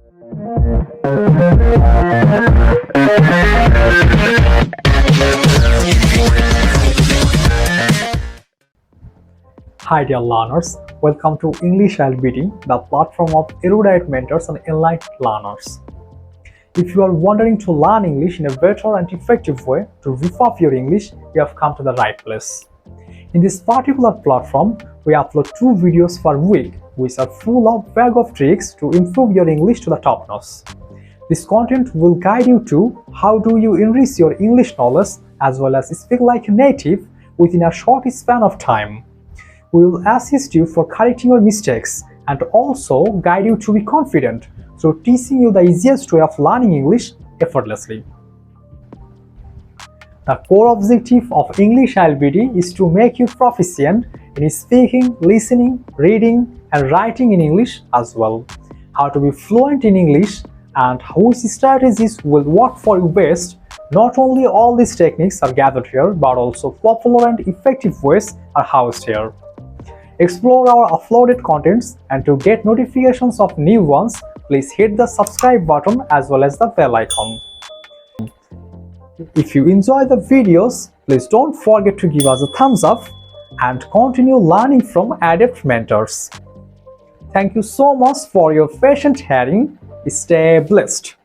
Hi dear learners, welcome to English IsleBD, the platform of erudite mentors and enlightened learners. If you are wondering to learn English in a better and effective way to rev up your English, you have come to the right place. In this particular platform, we upload 2 videos per week, which are full of bag of tricks to improve your English to the top notch. This content will guide you to how do you enrich your English knowledge as well as speak like a native within a short span of time. We will assist you for correcting your mistakes and also guide you to be confident through teaching you the easiest way of learning English effortlessly. The core objective of English IsleBD is to make you proficient in speaking, listening, reading, and writing in English as well. How to be fluent in English and which strategies will work for you best. Not only all these techniques are gathered here, but also popular and effective ways are housed here. Explore our uploaded contents, and to get notifications of new ones, please hit the subscribe button as well as the bell icon. If you enjoy the videos, please don't forget to give us a thumbs up and continue learning from adept mentors. Thank you so much for your patient hearing. Stay blessed.